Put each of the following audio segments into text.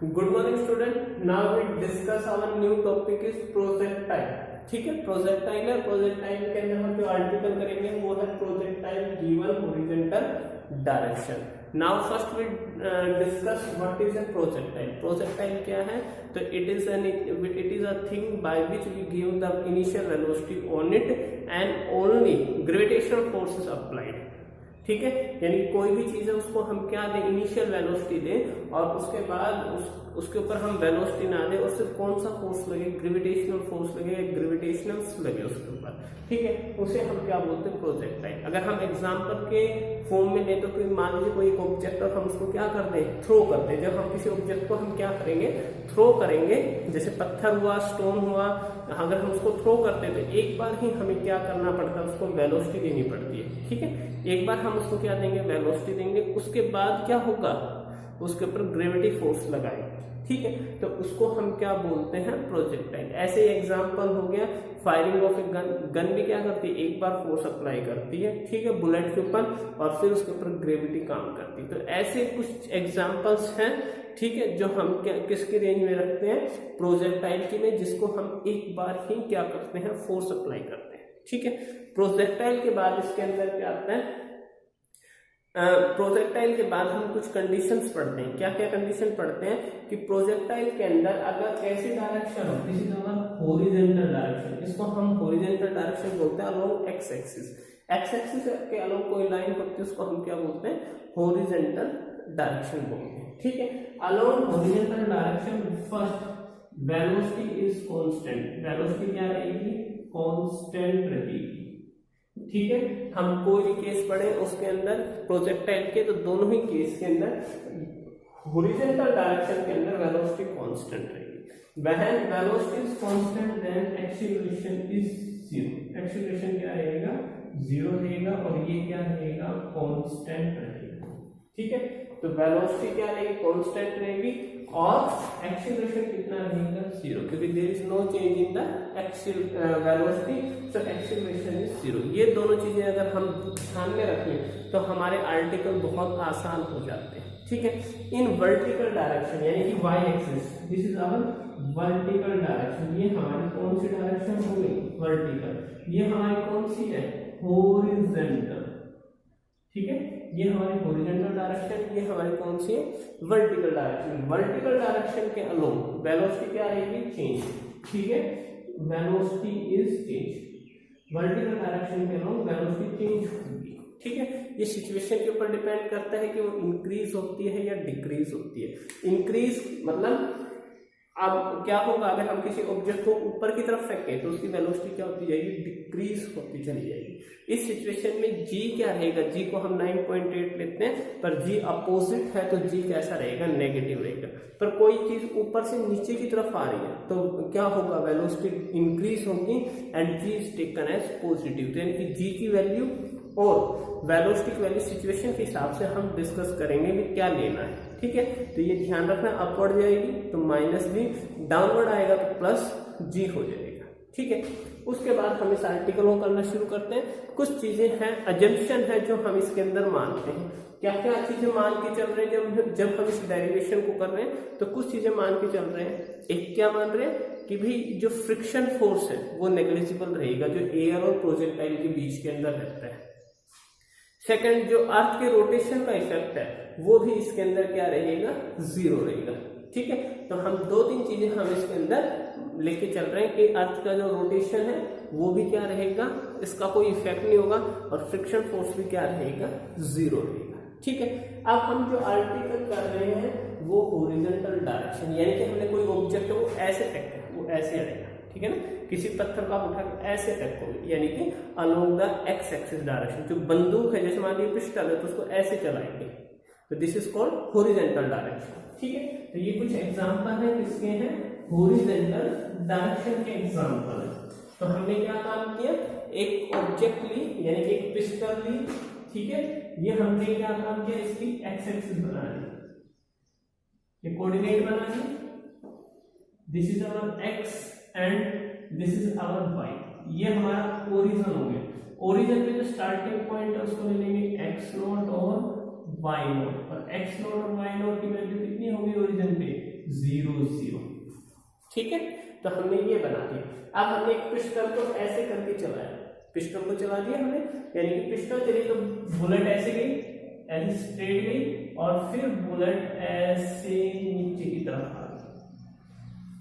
Good morning student. Now we discuss our new topic is projectile. ठीक है, projectile है। Projectile के अंदर हम जो आर्टिकल करेंगे वो है projectile given horizontal direction. Now first we discuss what is a projectile. Projectile क्या है? तो it is a thing by which we give the initial velocity on it and only gravitational force is applied. ठीक है, यानी कोई भी चीज है उसको हम क्या दें, इनिशियल वेलोसिटी दें और उसके बाद उसके ऊपर हम वेलोसिटी ना दें और सिर्फ कौन सा फोर्स लगे, ग्रेविटेशनल फोर्स लगे या ग्रेविटेशनल लगे उसके ऊपर। ठीक है, उसे हम क्या बोलते हैं, प्रोजेक्टाइल। अगर हम एग्जांपल के फॉर्म में लें तो कोई मान लीजिए कोई एक ऑब्जेक्ट और हम उसको क्या करते हैं, थ्रो करते हैं। जब हम किसी ऑब्जेक्ट को हम क्या करेंगे, थ्रो करेंगे, जैसे पत्थर हुआ, स्टोन हुआ, अगर हम उसको थ्रो करते हैं तो एक बार ही हमें क्या करना पड़ता है, उसको वेलोसिटी देनी पड़ती है। ठीक है, एक बार हम उसको क्या देंगे, वेलोसिटी देंगे, उसके बाद क्या होगा, उसके ऊपर ग्रेविटी फोर्स लगाएंगे। ठीक है, तो उसको हम क्या बोलते हैं, प्रोजेक्टाइल। ऐसे एग्जांपल हो गया firing of a gun. Gun भी क्या करती है, एक बार फोर्स अप्लाई करती है, ठीक है, बुलेट के ऊपर, और फिर उसके ऊपर ग्रेविटी काम करती है। तो ऐसे कुछ एग्जांपल्स हैं, ठीक है, जो हम किसकी रेंज में रखते हैं, प्रोजेक्टाइल की में, जिसको हम एक बार ही क्या करते हैं, फोर्स अप्लाई करते हैं। ठीक है, प्रोजेक्टाइल के बाद इसके अंदर क्या आता है, प्रोजेक्टाइल के बाद हम कुछ कंडीशंस पढ़ते हैं। क्या क्या कंडीशन पढ़ते हैं कि प्रोजेक्टाइल के अंदर अगर ऐसी डायरेक्शन हो, this is our horizontal direction, इसको हम हॉरिजॉन्टल डायरेक्शन बोलते हैं, along x axis. X axis के अलोंग कोई लाइन होती है उसको हम क्या बोलते हैं, हॉरिजॉन्टल डायरेक्शन बोलते हैं। ठीक है, along horizontal direction first velocity is constant. Velocity क्या रहेगी, कांस्टेंट रहेगी। ठीक है, हम कोई भी केस पढ़े उसके अंदर प्रोजेक्टाइल के, तो दोनों ही केस के अंदर हॉरिजॉन्टल डायरेक्शन के अंदर वेलोसिटी कांस्टेंट रहेगी। When velocity is constant then acceleration is zero. Acceleration क्या रहेगा, जीरो रहेगा, और ये क्या रहेगा, कांस्टेंट रहेगा। ठीक है, तो वेलोसिटी क्या रहेगी, कांस्टेंट रहेगी, और एक्सीलरेशन कितना रहेगा, जीरो, क्योंकि there is no change in the velocity, so acceleration is zero. ये दोनों चीजें अगर हम ध्यान में रखें तो हमारे आर्टिकल बहुत आसान हो जाते हैं। ठीक है, इन वर्टिकल डायरेक्शन यानी कि Y axis, this is our vertical direction. ये हमारी कौन सी डायरेक्शन हो गई, वर्टिकल। ये हमारी कौन सी है, हॉरिजॉन्टल। ठीक है, ये हमारी हॉरिजॉन्टल डायरेक्शन, ये हमारी कौन सी है, वर्टिकल डायरेक्शन। वर्टिकल डायरेक्शन के अलोंग वेलोसिटी क्या रहेगी, चेंज। ठीक है, velocity is change. Vertical direction के अलोंग वेलोसिटी चेंज होगी। ठीक है, ये सिचुएशन के ऊपर डिपेंड करता है कि वो इंक्रीज होती है या डिक्रीज होती है। इंक्रीज मतलब अब क्या होगा, अगर हम किसी ऑब्जेक्ट को ऊपर की तरफ फेंकें तो उसकी वेलोसिटी क्या होती जाएगी, डिक्रीज होती चली जाएगी। इस सिचुएशन में जी क्या रहेगा, जी को हम 9.8 लेते हैं, पर जी अपोजिट है तो जी कैसा रहेगा, नेगेटिव रहेगा। पर कोई चीज ऊपर से नीचे की तरफ आ रही है तो क्या होगा, वेलोसिटी इंक्रीज होगी and G is taken as positive. यानी कि जी की वैल्यू और वेलोसिटी की वैल्यू सिचुएशन के हिसाब से हम डिस्कस करेंगे कि क्या लेना है। ठीक है, तो ये ध्यान रखना, अपवर्ड जाएगी तो माइनस जी, डाउनवर्ड आएगा तो प्लस जी हो जाएगा। ठीक है, उसके बाद हम इस आर्टिकल को करना शुरू करते हैं। कुछ चीजें हैं, अजम्पशन है जो हम इसके अंदर मानते हैं। क्या क्या चीजें मान के चल रहे हैं जब हम इस डेरिवेशन को कर रहे हैं, तो कुछ चीजें मान के चल रहे हैं। एक क्या मान रहे हैं कि भी जो फ्रिक्शन फोर्स है वो नेग्लिजिबल रहेगा, जो एयर और प्रोजेक्टाइल के बीच के अंदर रहता है। सेकंड, जो अर्थ के रोटेशन का इफेक्ट है वो भी इसके अंदर क्या रहेगा, जीरो रहेगा। ठीक है, तो हम दो तीन चीजें हम इसके अंदर लेके चल रहे हैं कि अर्थ का जो रोटेशन है वो भी क्या रहेगा, इसका कोई इफेक्ट नहीं होगा, और फ्रिक्शन फोर्स भी क्या रहेगा, जीरो रहेगा। ठीक है, अब हम जो आर्टिकल कर रहे हैं वो हॉरिजॉन्टल डायरेक्शन, यानी कि हमने कोई ऑब्जेक्ट वो ऐसे फेंका, वो ऐसे आएगा। ठीक है ना, किसी पत्थर को आप उठा के ऐसे फेंकोगे, यानी कि along the x axis direction. जो बंदूक है, जैसे मान लीजिए पिस्टल है, तो उसको ऐसे चलाएंगे, तो this is called horizontal direction. ठीक है, तो ये कुछ एग्जांपल है किसके हैं, हॉरिजॉन्टल डायरेक्शन के एग्जांपल है। तो हमने क्या काम किया, एक ऑब्जेक्ट ली यानी कि एक पिस्टल ली। ठीक है, ये हमने क्या काम किया, इसकी एक्स एक्सिस बना ली, ये कोऑर्डिनेट बना ली, this is our x and this is our y. ये हमारा ओरिजिन हो गया। ओरिजिन पे जो स्टार्टिंग पॉइंट है उसको ले लेंगे एक्स नोट और वाई नोट, और एक्स नोट और वाई नोट की वैल्यू कितनी होगी ओरिजिन पे, ठीक है, तो हमने ये बना दिया। अब हमने एक पिस्टन को ऐसे करके चलाया, पिस्टन को चला दिया हमने, यानी कि पिस्टन चली तो बुलेट ऐसे गई, ऐसे स्ट्रेट गई और फिर बुलेट ऐसे नीचे की तरफ आ गई।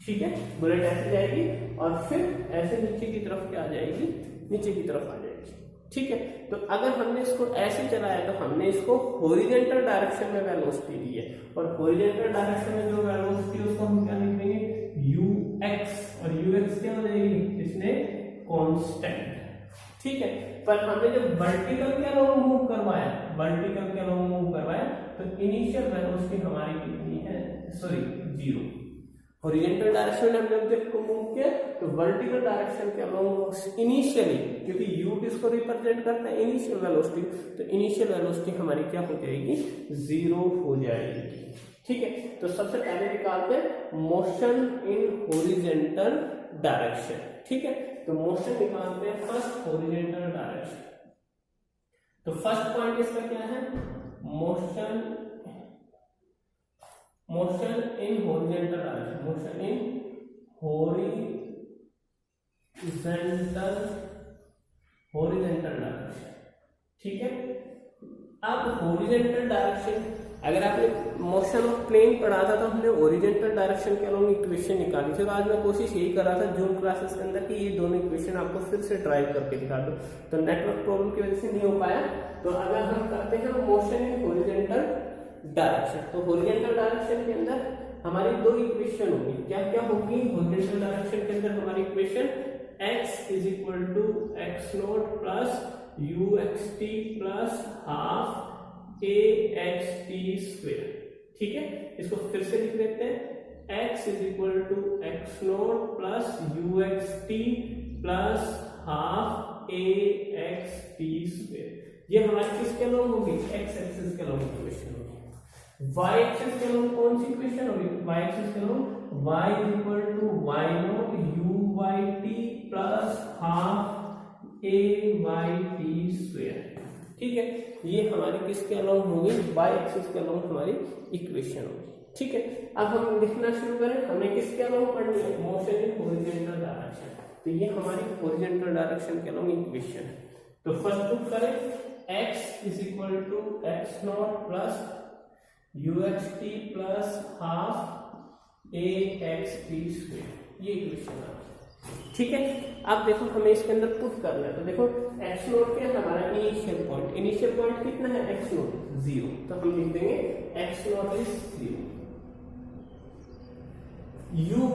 ठीक है, बुलेट ऐसे जाएगी और फिर ऐसे नीचे की तरफ क्या आ जाएगी, नीचे की तरफ आ जाएगी। ठीक है, तो अगर हमने इसको ऐसे चलाया तो हमने इसको हॉरिजॉन्टल डायरेक्शन में वेलोसिटी दी है, और हॉरिजॉन्टल डायरेक्शन में जो वेलोसिटी उसको हम क्या लिखेंगे, ux, और ux क्या हो जाएगी, इसने कांस्टेंट। ठीक है, पर हमने जब वर्टिकल के अलोंग मूव करवाया, वर्टिकल के अलोंग मूव करवाया तो इनिशियल वेलोसिटी हमारी कितनी है, सॉरी 0। हॉरिजॉन्टल डायरेक्शन में हमने ऑब्जेक्ट को मूव किया तो वर्टिकल डायरेक्शन के अलोंग इनिशियली, क्योंकि u किसको रिप्रेजेंट करता है, इनिशियल वेलोसिटी, तो इनिशियल वेलोसिटी हमारी क्या हो जाएगी, 0 हो जाएगी। ठीक है, तो सबसे पहले निकालते हैं मोशन इन हॉरिजॉन्टल डायरेक्शन। ठीक है, तो मोशन निकालते हैं फर्स्ट हॉरिजॉन्टल डायरेक्शन। तो फर्स्ट पॉइंट इसका क्या है, motion in horizontal direction, motion in horizontal direction. ठीक है, अब हॉरिजॉन्टल डायरेक्शन, अगर आपने मोशन ऑफ प्लेन पढ़ा था तो हमने हॉरिजॉन्टल डायरेक्शन के अलोंग इक्वेशन निकाली थी, तो आज मैं कोशिश यही कर रहा था जून क्लासेस के अंदर कि ये दोनों इक्वेशन आपको फिर से ड्राइव करके दिखा दो, तो नेटवर्क प्रॉब्लम की वजह से नहीं हो पाया। तो अगर हम करते हैं मोशन इन हॉरिजॉन्टल डायरेक्शन, तो हॉरिजॉन्टल डायरेक्शन के अंदर हमारी दो इक्वेशन होगी, क्या क्या होगी, हॉरिजॉन्टल डायरेक्शन के अंदर हमारी equation x is equal to x not plus uxt plus half axt square. ठीक है, इसको फिर से लिख लेते हैं, x is equal to x not plus uxt plus half axt square. ये हमारी किसके अलोंग होगी, x एक्सिस के अलोंग इक्वेशन होगी। y एक्सिस के अलोंग कौन सी इक्वेशन होगी, y एक्सिस के along y is equal to y not uyt plus half ayt square. ठीक है, ये हमारी किसके अलोंग होगी, y एक्सिस के अलोंग हमारी इक्वेशन होगी। ठीक है, अब हम लिखना शुरू करें, हमें किसके अलोंग पढ़नी है, मोशन इन हॉरिजॉन्टल डायरेक्शन, तो ये हमारी हॉरिजॉन्टल डायरेक्शन के अलोंग इक्वेशन है। तो फर्स्ट पुट करें, x is equal to x not plus uxt plus half axt square, ये इक्वेशन है। ठीक है, अब देखो हमें इसके अंदर पुट करना है, तो देखो एक्स नोट क्या है, हमारा इनिशियल पॉइंट, इनिशियल पॉइंट कितना है, एक्स नोट 0, तो हम लिख देंगे एक्स नोट इज 0।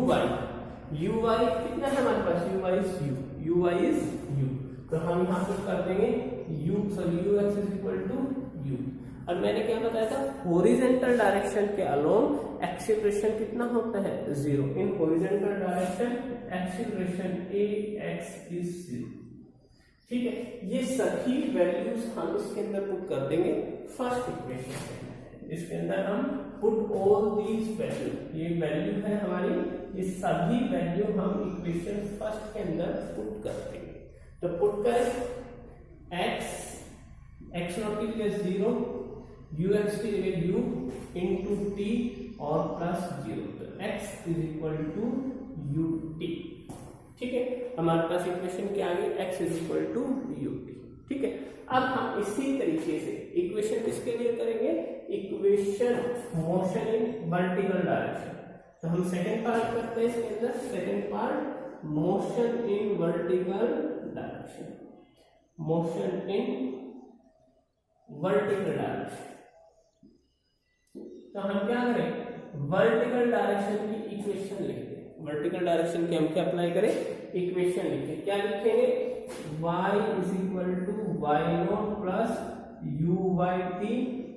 uy कितना है हमारे पास, uy इज u, तो हम यहाँ पे कर देंगे ux is equal to u। और मैंने क्या बताया था, हॉरिजॉन्टल डायरेक्शन के अलोंग एक्सीलरेशन कितना होता है, 0। In horizontal direction acceleration ax is 0। ठीक है, ये सभी वैल्यूज हम इसके अंदर पुट कर देंगे फर्स्ट इक्वेशन, इसके अंदर हम पुट ऑल दीज वैल्यू, ये वैल्यू है हमारी, ये सभी वैल्यू हम इक्वेशन फर्स्ट के अंदर पुट कर देंगे। तो पुट कर x नॉट की जगह 0, ux की जगह u इंटू t और प्लस 0, तो x is equal to ut। ठीक है, हमारे पास इक्वेशन क्या आ गई, x is equal to ut। ठीक है, अब हम इसी तरीके से इक्वेशन किसके लिए करेंगे, equation motion in vertical direction. तो हम सेकंड पार्ट करते हैं इसके अंदर, second part motion in vertical direction, motion in vertical direction. तो हम क्या करें, वर्टिकल डायरेक्शन की इक्वेशन लिखते हैं, वर्टिकल डायरेक्शन की हम क्या अप्लाई करें, इक्वेशन लिखें, क्या लिखेंगे, y is equal to y not plus uyt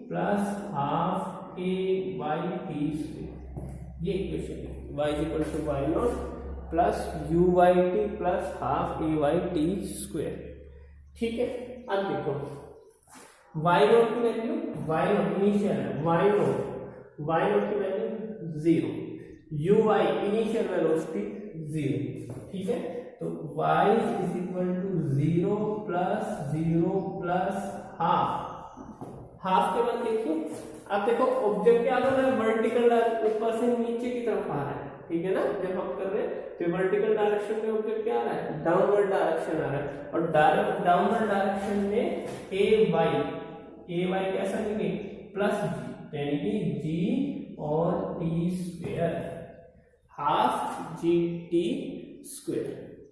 plus half ayt square, ये इक्वेशन है, y is equal to y not plus uyt plus half ayt square. ठीक है, अब देखो y नॉट की वैल्यू, y नॉट इनिशियल है, y not की value 0, uy initial velocity 0। ठीक है, तो y is equal to 0 plus half के बाद देखिए अब देखो ऑब्जेक्ट क्या कर रहा है, वर्टिकल ऊपर से नीचे की तरफ आ रहा है, ठीक है ना। जब हम कर रहे हैं तो वर्टिकल डायरेक्शन में ऑब्जेक्ट क्या आ रहा है, डाउनवर्ड डायरेक्शन आ रहा है, और डाउनवर्ड डायरेक्शन में ए वाई कैसा लिखेंगे, प्लस जी, यानी कि जी और t square, half g t square,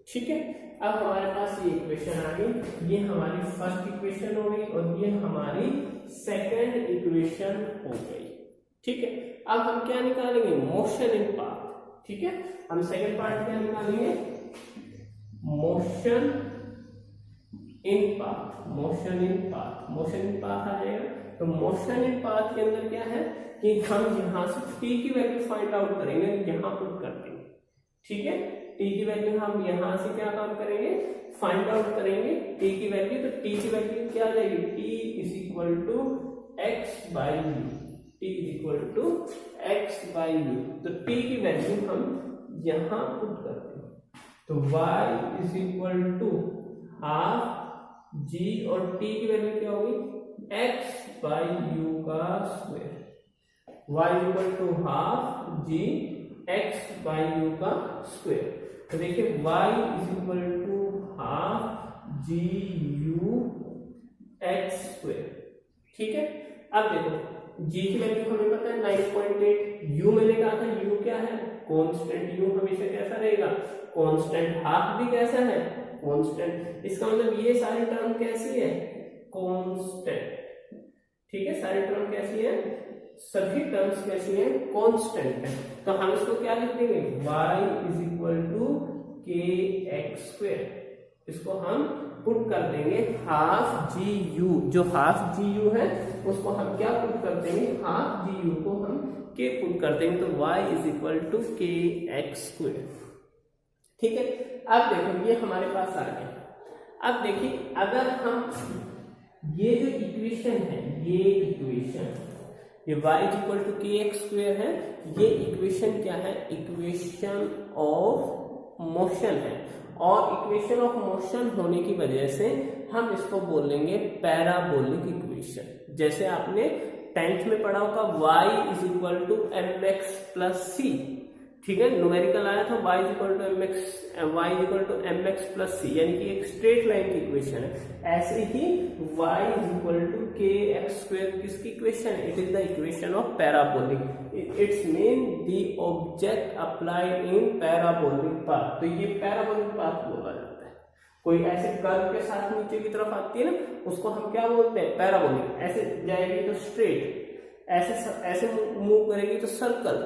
ठीक है। अब हमारे पास ये इक्वेशन आ गई, ये हमारी फर्स्ट इक्वेशन हो गई और ये हमारी सेकंड इक्वेशन हो गई, ठीक है। अब हम क्या निकालेंगे, मोशन इन पाथ, ठीक है। हम सेकंड पार्ट क्या निकालेंगे, motion in path, motion in path, motion in path आ जाएगा। तो मोशन इन पाथ के अंदर क्या है कि हम यहां से टी की वैल्यू फाइंड आउट करेंगे, यहां पुट कर देंगे, ठीक है। टी की वैल्यू हम यहां से क्या काम करेंगे, फाइंड आउट करेंगे टी की वैल्यू। तो टी की वैल्यू क्या आ जाएगी, t is equal to x by u, t is equal to x by u. तो टी की वैल्यू हम यहां पुट करते हैं, तो y is equal to half g, और टी की वैल्यू क्या होगी, x बाई यू का square, y is equal to half g x by u का स्क्वायर। तो देखिए y is equal to half g u x square, ठीक है। अब देखो g की वैल्यू हमें पता है 9.8, u मैंने कहा था u क्या है, कांस्टेंट, u हमेशा कैसा रहेगा, कांस्टेंट, हाफ भी कैसा है, कांस्टेंट। इसका मतलब ये सारी टर्म कैसी है, कांस्टेंट, ठीक है। सारी टर्म कैसी है, सभी टर्म्स कैसी है, कांस्टेंट है। तो हम इसको क्या लिख देंगे, y is equal to k x square, इसको हम पुट कर देंगे हाफ जी यू, जो हाफ जी यू है उसको हम क्या पुट कर देंगे, हाफ जी यू को हम के पुट कर देंगे, तो y is equal to k x square, ठीक है। अब देखो ये हमारे पास आ गया। अब देखिए अगर हम ये जो इक्वेशन है, ये इक्वेशन, ये y is equal to k x square है, ये इक्वेशन क्या है, इक्वेशन ऑफ मोशन है, और इक्वेशन ऑफ मोशन होने की वजह से हम इसको बोलेंगे पैराबोलिक इक्वेशन। जैसे आपने 10th में पढ़ा होगा y is equal to m x plus c, ठीक है। न्यूमेरिकल आया था y is equal to m x plus c, यानी कि एक स्ट्रेट लाइन की इक्वेशन है। ऐसे ही y is equal to k x square किसकी इक्वेशन है, it is the equation of parabolic, it's mean the object applied in parabolic path. तो ये पैराबोलिक पाथ बोला जाता है, कोई ऐसे कर्व के साथ नीचे की तरफ आती है ना, उसको हम क्या बोलते हैं, पैराबोलिक। ऐसे जाएगी तो स्ट्रेट, ऐसे मूव करेगी तो सर्कल,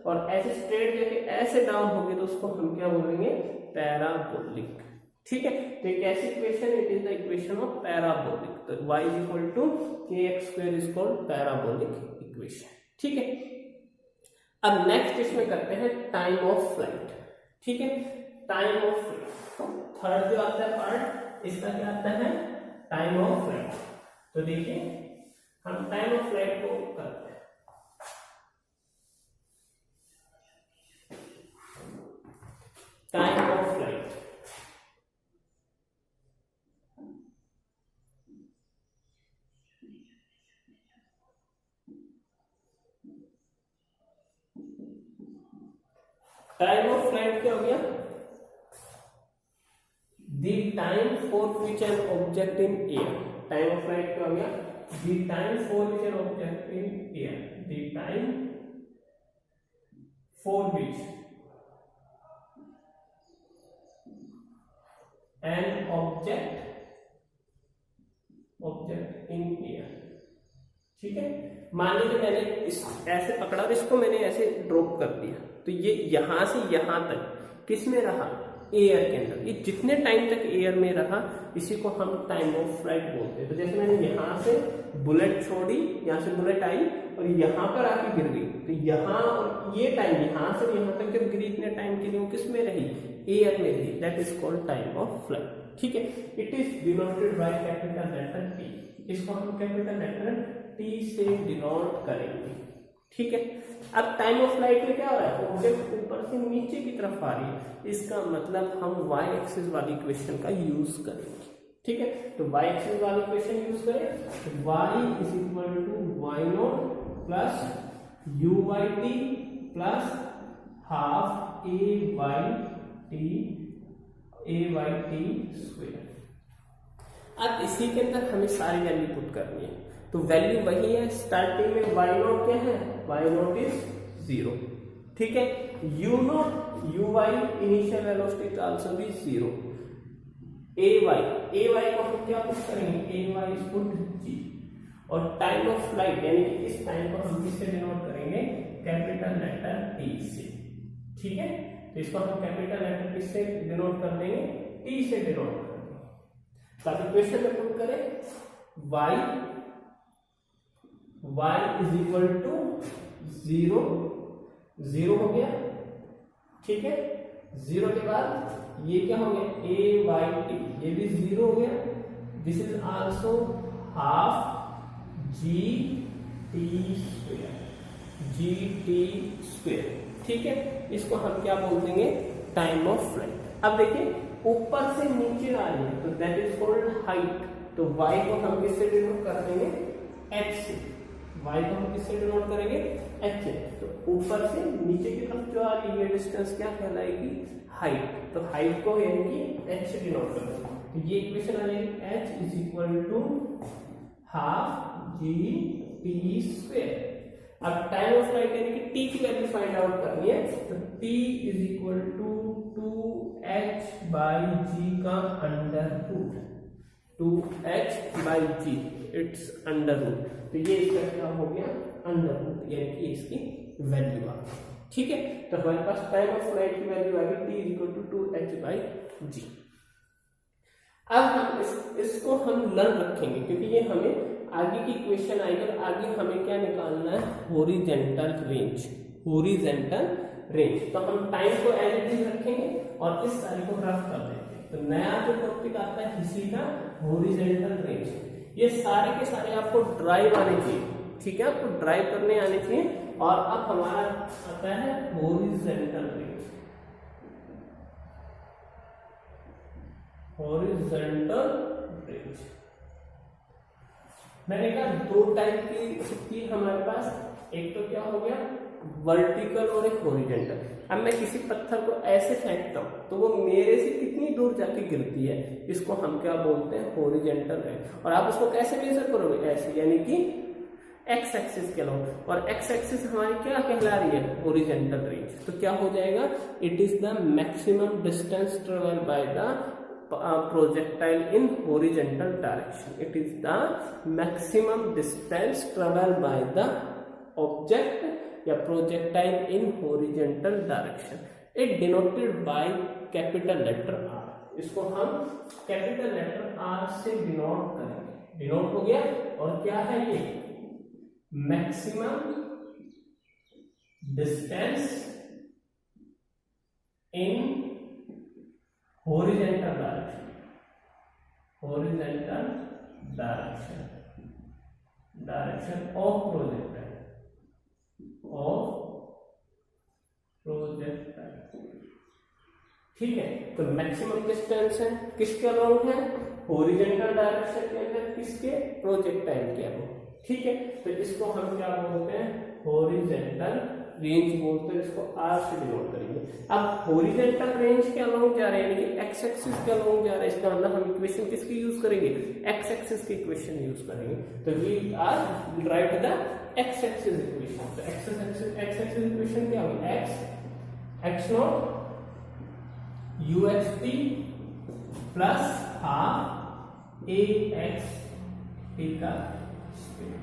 और ऐसे स्ट्रेट जाके ऐसे डाउन होगी तो उसको हम क्या बोलेंगे, पैराबोलिक, ठीक है। तो एक ऐसी equation, it is the equation of parabolic. तो y is equal to k x square is called parabolic equation, ठीक है। अब नेक्स्ट इसमें करते हैं टाइम ऑफ फ्लाइट, ठीक है। टाइम ऑफ फ्लाइट थर्ड जो आता है पार्ट, इसका क्या आता है, टाइम ऑफ फ्लाइट। तो देखिए हम टाइम ऑफ फ्लाइट को करते हैं, time of flight. Time of flight क्या हो गया, the time for which an object in air. Time of flight क्या हो गया, the time for which an object in air, the time for which an object in air, ठीक है। मान लीजिए मैंने इस ऐसे पकड़ा और इसको मैंने ऐसे ड्रॉप कर दिया, तो ये यहां से यहां तक किस में रहा, एयर के अंदर। ये जितने टाइम तक एयर में रहा इसी को हम टाइम ऑफ फ्लाइट बोलते हैं। तो जैसे मैंने यहां से बुलेट छोड़ी, यहां से बुलेट आई और यहां पर आके गिर गई, तो यहां और ये टाइम यहां से यहां तक जब गिरी, इतने टाइम के लिए वो किस में रही, एयर में रही, that is called time of flight, ठीक है। It is denoted by capital letter T, इसको हम कैपिटल लेटर टी से डिनोट करेंगे, ठीक है। अब टाइम ऑफ फ्लाइट में क्या हो रहा है, ऑब्जेक्ट ऊपर से नीचे की तरफ आ रही है, इसका मतलब हम y एक्सिस वाली इक्वेशन का यूज करेंगे, ठीक है। तो y एक्सिस वाली इक्वेशन यूज करें, तो y is equal to y not plus u by t plus half a by t square. अब इसी के अंदर हमें सारी वैल्यू पुट करनी है, तो वैल्यू वही है। स्टार्टिंग में वाई नॉट क्या है, वाई नॉट इज 0, ठीक है। U not u y initial velocity also भी 0। ए वाई को हम क्या पुट करेंगे, a y is put g. और टाइम ऑफ फ्लाइट यानी कि इस टाइम को हम किससे डिनोट करेंगे, कैपिटल लेटर टी से, ठीक है। तो इसको हम कैपिटल लेटर किससे डिनोट कर देंगे, टी से डिनोट कर देंगे। ताकि क्वेश्चन में पुट करें y इज इक्वल टू 0 हो गया, ठीक है। 0 के बाद ये क्या हो गया, ए वाई टी, ये भी 0 हो गया। This is also half g t square, ठीक है। इसको हम क्या बोल देंगे, टाइम ऑफ फ्लाइट। अब देखिए ऊपर से नीचे आ रही है तो दैट इज कॉल्ड हाइट। तो y को हम किससे डिनोट कर देंगे, h से। y को हम किससे डिनोट करेंगे, h से। तो ऊपर से नीचे की तरफ जो आ रही है डिस्टेंस क्या कहलाएगी, हाइट। तो हाइट को यानी कि h से डिनोट कर देंगे। तो ये इक्वेशन आ जाएगी h is equal to half g t square. अब टाइम ऑफ फ्लाइट यानी कि t की वैल्यू फाइंड आउट करनी है, तो t is equal to 2h by g का under root, 2h by g its under root. तो ये इसका क्या हो गया, अंडर रूट, यानी कि इसकी वैल्यू आ गई, ठीक है। तो हमारे पास टाइम ऑफ फ्लाइट की वैल्यू आ गई t is equal to 2h by g. अब हम इसको हम लर्न रखेंगे क्योंकि ये हमें आगे की इक्वेशन आएगी और आगे हमें क्या निकालना है, हॉरिजॉन्टल रेंज। तो हम टाइम को एज इट इज रखेंगे और इस सारी को रफ कर देंगे। तो नया जो टॉपिक आता है इसी का हॉरिजॉन्टल रेंज। ये सारे के सारे आपको ड्राइव आने चाहिए, ठीक है, आपको ड्राइव करने आने चाहिए। और अब हमारा आता है हॉरिजॉन्टल रेंज। मैंने कहा दो टाइप की छुट्टी हमारे पास, एक तो क्या हो गया वर्टिकल और एक हॉरिजॉन्टल। अब मैं किसी पत्थर को ऐसे फेंकता हूं तो वो मेरे से कितनी दूर जाके गिरती है, इसको हम क्या बोलते हैं, हॉरिजॉन्टल रेंज। और आप उसको कैसे मेजर करोगे, ऐसे, यानी कि एक्स एक्सिस के अलॉन्ग। और एक्स एक्सिस हमारी क्या कहला रही है, हॉरिजॉन्टल रेंज। तो क्या हो जाएगा, it is the maximum distance travel by the projectile in horizontal direction. It is the maximum distance traveled by the object या projectile in horizontal direction. It denoted by capital letter R. इसको हम capital letter R से denote करेंगे। Denote हो गया। और क्या है ये, maximum distance in horizontal direction of projectile, ठीक है। तो मैक्सिमम डिस्टेंस है किसके अलोंग है, हॉरिजॉन्टल डायरेक्शन के अंदर, किसके, प्रोजेक्टाइल के अलोंग, ठीक है। तो इसको हम क्या बोलते हैं, हॉरिजॉन्टल रेंज बोलते हैं। इसको आर से डिनोट करेंगे। अब हॉरिजॉन्टल रेंज के अलोंग जा रहे हैं, यानी कि एक्स एक्सिस के अलोंग जा रहे हैं, इसका मतलब हम इक्वेशन किसकी यूज करेंगे, एक्स एक्सिस की इक्वेशन यूज करेंगे। तो we are write the x axis equation. तो एक्स एक्सिस इक्वेशन क्या होगी, x not u x t plus half a x t का स्क्वायर,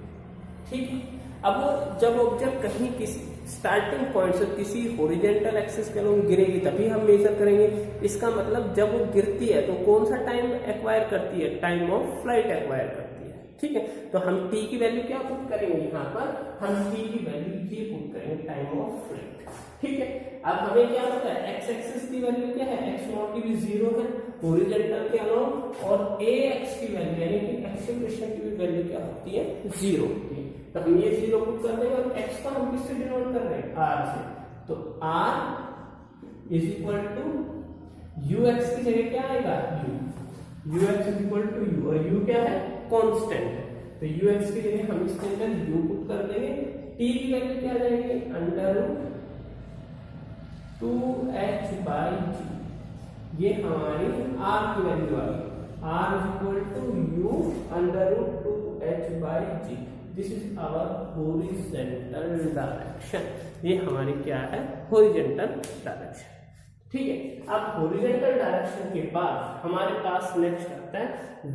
ठीक है। अब जब ऑब्जेक्ट कहीं किसी स्टार्टिंग पॉइंट से किसी हॉरिजॉन्टल एक्सिस के अलॉन्ग गिरेगी तभी हम मेजर करेंगे। इसका मतलब जब वो गिरती है तो कौन सा टाइम एक्वायर करती है, टाइम ऑफ फ्लाइट एक्वायर करती है, ठीक है। तो हम t की वैल्यू क्या पुट करेंगे, यहाँ पर हम t की वैल्यू ये पुट करेंगे, टाइम ऑफ फ्लाइट, ठीक है। अब हमें क्या पता है, एक्स एक्सिस की वैल्यू क्या है, एक्स नॉट की भी 0 है हॉरिजॉन्टल के अलॉन्ग, और ए एक्स की वैल्यू यानी कि एक्सेलरेशन की भी वैल्यू क्या होती है, 0 होती है। तो हम ये 0 पुट कर देंगे और x का हम किससे डिनोट कर रहे हैं, r से। तो r is equal to ux की जगह क्या आएगा, u, ux is equal to u, और u क्या है, कांस्टेंट है। तो ux की जगह हम इसके अंदर u पुट कर देंगे, टी की वैल्यू क्या आ जाएगी, अंडर रूट 2h/g, ये हमारी r की वैल्यू आ गई, r equal to u under root 2h/g, this is our horizontal direction, ये हमारी क्या है, हॉरिजॉन्टल डायरेक्शन। ठीक है, अब हॉरिजॉन्टल डायरेक्शन के बाद हमारे पास नेक्स्ट आता है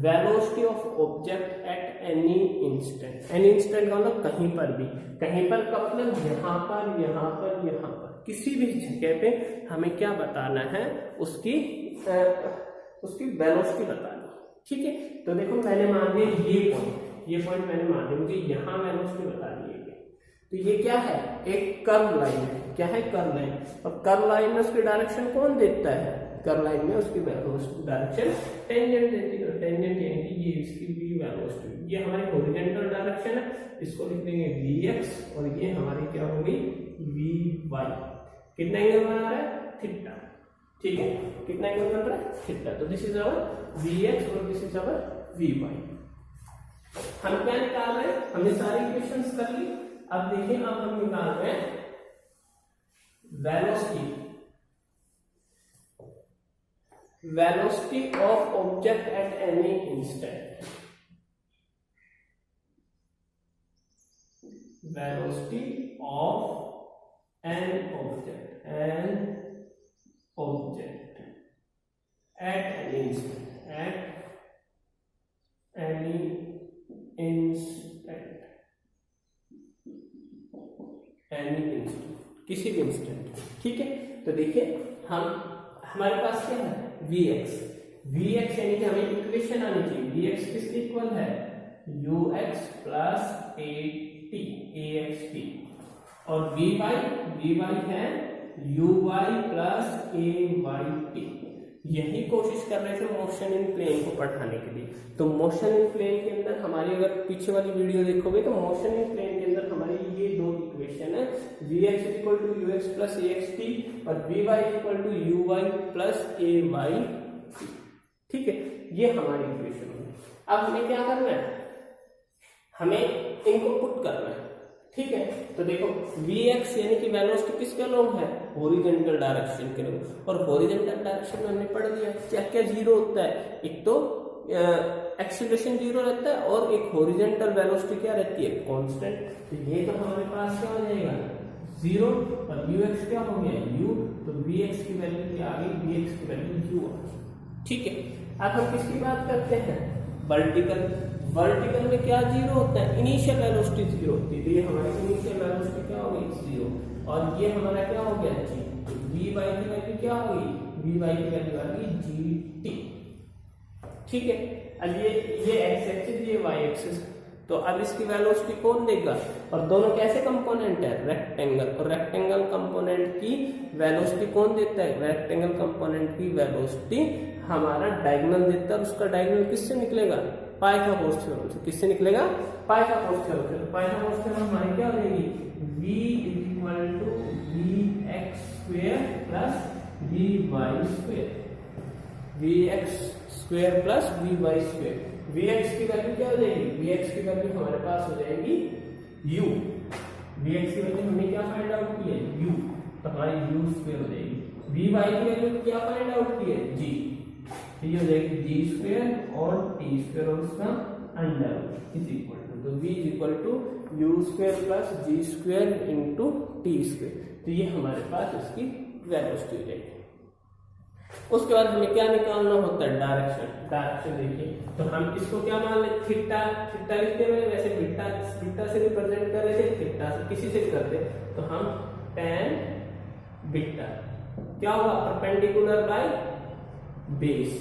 velocity of object at any instant. Any instant का मतलब कहीं पर भी, कहीं पर का मतलब यहाँ पर, यहाँ पर, यहाँ पर, किसी भी जगह पे हमें क्या बताना है, उसकी वेलोसिटी बतानी। ठीक है, तो देखो मैंने मान लिया ये पॉइंट मैंने मान लिया, मुझे यहाँ वेलोसिटी बतानी है। तो ये क्या है, एक कर्व लाइन है, क्या है, कर्व लाइन, और कर्व लाइन में उसकी डायरेक्शन कौन देता है, कर्व लाइन में उसकी डायरेक्शन टेंजेंट देती है, टेंजेंट यानी कि ये इसकी v वेलोसिटी, ये हमारी हॉरिजॉन्टल डायरेक्शन है, इसको लिख देंगे vx, और ये हमारी क्या होगी vy, कितना एंगल बना रहा है, थीटा। ठीक है, कितना एंगल बन रहा है, थीटा, तो दिस इज आवर vx और दिस इज आवर vy। हम क्या निकाल रहे हैं, हमने सारी इक्वेशंस कर ली, अब देखिए अब हम निकाल रहे हैं velocity of object at any instant, velocity of an object at any instant, any instant, किसी भी इंस्टेंट। ठीक है, तो देखिए हमारे पास क्या है, vx यानी कि हमें इक्वेशन आनी चाहिए, vx किसके इक्वल है, ux प्लस axt, और vy है uy प्लस ayt। यही कोशिश कर रहे थे मोशन इन प्लेन को पढ़ाने के लिए। तो मोशन इन प्लेन के अंदर हमारी, अगर पीछे वाली वीडियो देखोगे तो मोशन इन प्लेन के अंदर हमारी ये दो इक्वेशन है, vx equal to ux plus axt और vy equal to uy plus ayt। ठीक है, ये हमारी इक्वेशन है। अब हमें क्या करना है, हमें इनको पुट करना है। ठीक है, तो देखो vx यानी कि वेलोसिटी किसके अलोंग है, हॉरिजॉन्टल डायरेक्शन के अलोंग, और हॉरिजॉन्टल डायरेक्शन में हमने पढ़ लिया क्या क्या जीरो होता है, एक तो एक्सीलरेशन जीरो रहता है और एक हॉरिजॉन्टल वेलोसिटी क्या रहती है, कांस्टेंट। तो ये तो हमारे पास क्या हो जाएगा, जीरो, और ux क्या हो गया, u, तो vx की वैल्यू क्या आ गई, vx की वैल्यू u आ गई। ठीक है, अब हम किसकी बात करते हैं, वर्टिकल में क्या जीरो होता है, इनिशियल वेलोसिटी जीरो होती है, तो ये हमारी इनिशियल वेलोसिटी क्या हो गई, जीरो, और ये हमारा क्या हो गया, g, तो vy की वैल्यू क्या हो गई, vy की वैल्यू आ गई gt। ठीक है, अब ये x एक्सिस, ये y एक्सिस, तो अब इसकी वेलोसिटी कौन देगा, और दोनों कैसे कंपोनेंट है, रेक्टेंगल, और रेक्टेंगल कंपोनेंट की वेलोसिटी कौन देता है, रेक्टेंगल कंपोनेंट की वेलोसिटी हमारा डायगोनल देता है, उसका डायगोनल किससे निकलेगा, पाइथागोरस थ्योरम से। किससे निकलेगा, पाइथागोरस थ्योरम से। पाइथागोरस थ्योरम हमारी क्या हो जाएगी, v equal to vx square plus vy square, vx square plus vy square. vx की वैल्यू क्या हो जाएगी, vx की वैल्यू हमारे पास हो जाएगी u, vx की वैल्यू हमने क्या फाइंड आउट की है, u, तो हमारी u स्क्वायर हो जाएगी। vy की वैल्यू क्या फाइंड आउट की है, g, तो ये हो जाएगी जी स्क्वायर और टी स्क्वायर और उसका अंडर इज इक्वल टू, तो v is equal to u square plus g square into t square, तो ये हमारे पास इसकी वेलोसिटी हो जाएगी। उसके बाद हमें क्या निकालना होता है, डायरेक्शन देखिए, तो हम इसको क्या मान लें, थीटा लिखते हैं, वैसे बीटा से रिप्रेजेंट कर रहे थे, थीटा से किसी से भी करते, तो हम tan बीटा क्या होगा, परपेंडिकुलर बाय बेस,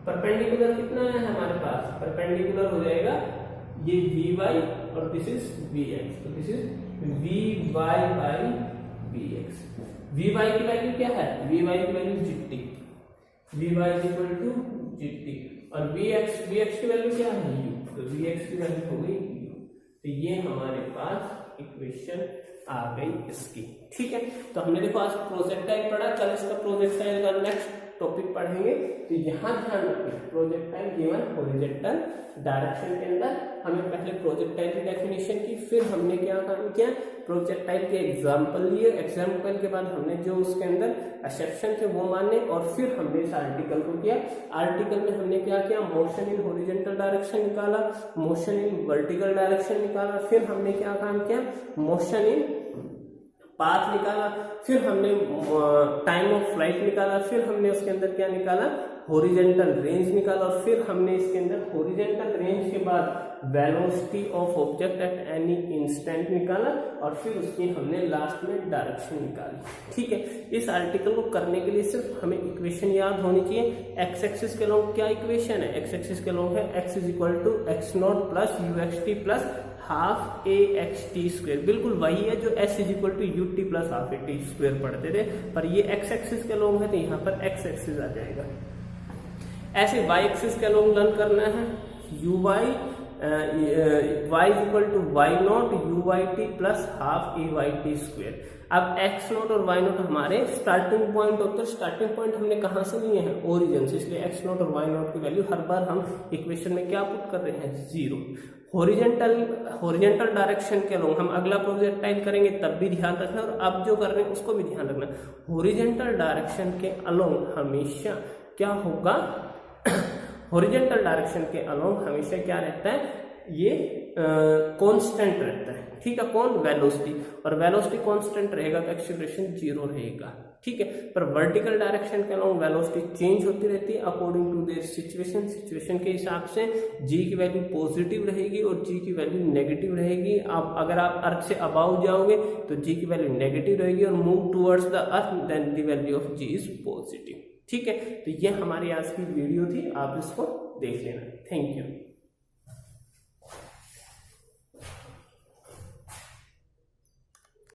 परपेंडिकुलर कितना है हमारे पास, परपेंडिकुलर हो जाएगा ये vy और दिस इज vx, तो this is vy by vx। vy की वैल्यू क्या है, vy की value gt, vy is equal to gt, और vx की वैल्यू क्या है u, तो vx की वैल्यू हो गई u, तो ये हमारे पास इक्वेशन आ गई इसकी। ठीक है, तो हमने देखो आज प्रोजेक्टाइल पढ़ा, कल इसका प्रोजेक्टाइल का नेक्स्ट टॉपिक पढ़ेंगे। तो यहाँ ध्यान रखें, प्रोजेक्टाइल गिवन हॉरिजॉन्टल डायरेक्शन के अंदर हमें पहले प्रोजेक्टाइल की डेफिनेशन की, फिर हमने क्या काम किया, प्रोजेक्टाइल के एग्जाम्पल लिए, एग्जाम्पल के बाद हमने जो उसके अंदर एक्सेप्शन थे वो माने, और फिर हमने इस आर्टिकल को किया। आर्टिकल में हमने क्या किया, मोशन इन हॉरिजॉन्टल डायरेक्शन निकाला, मोशन इन वर्टिकल डायरेक्शन निकाला, फिर हमने क्या काम किया, मोशन इन पाथ निकाला, फिर हमने टाइम ऑफ फ्लाइट निकाला, फिर हमने उसके अंदर क्या निकाला, हॉरिजॉन्टल रेंज निकाला, और फिर हमने इसके अंदर हॉरिजॉन्टल रेंज के बाद velocity of object at any instant निकाला, और फिर उसकी हमने लास्ट में डायरेक्शन निकाली। ठीक है, इस आर्टिकल को करने के लिए सिर्फ हमें इक्वेशन याद होनी चाहिए। एक्स एक्सिस के लॉन्ग क्या इक्वेशन है, एक्स एक्सिस के लॉन्ग है x = x0 + uxt + half a x T square, बिल्कुल वही है जो s = ut + half A T square पढ़ते थे, पर ये x एक्सिस के लॉन्ग है तो यहाँ पर x एक्सिस आ जाएगा। ऐसे y एक्सिस के लॉन्ग लर्न करना है, y = y0 uyt + हाफ ए वाई टी स्क्वेयर। अब x0 और y0 हमारे स्टार्टिंग पॉइंट होते हैं, स्टार्टिंग पॉइंट हमने कहाँ से लिए हैं, ओरिजिन से, इसलिए x0 और y0 की वैल्यू हर बार हम इक्वेशन में क्या पुट कर रहे हैं, 0। हॉरिजॉन्टल डायरेक्शन के अलोंग हम अगला प्रोजेक्टाइल करेंगे तब भी ध्यान रखना, और अब जो कर रहे हैं उसको भी ध्यान रखना। हॉरिजॉन्टल डायरेक्शन के अलोंग हमेशा क्या होगा, हॉरिजॉन्टल डायरेक्शन के अलोंग हमेशा क्या रहता है, ये कांस्टेंट रहता है। ठीक है, कौन, वेलोसिटी, और वेलोसिटी कांस्टेंट रहेगा तो एक्सीलरेशन 0 रहेगा। ठीक है, पर वर्टिकल डायरेक्शन के अलोंग वेलोसिटी चेंज होती रहती है according to their situation, situation के हिसाब से g की वैल्यू पॉजिटिव रहेगी और g की वैल्यू नेगेटिव रहेगी। आप अगर आप अर्थ से अबाउ जाओगे तो g की वैल्यू नेगेटिव रहेगी, और move towards the earth then the value of g is positive. ठीक है, तो ये हमारी आज की वीडियो थी, आप इसको देख लेना। Thank you.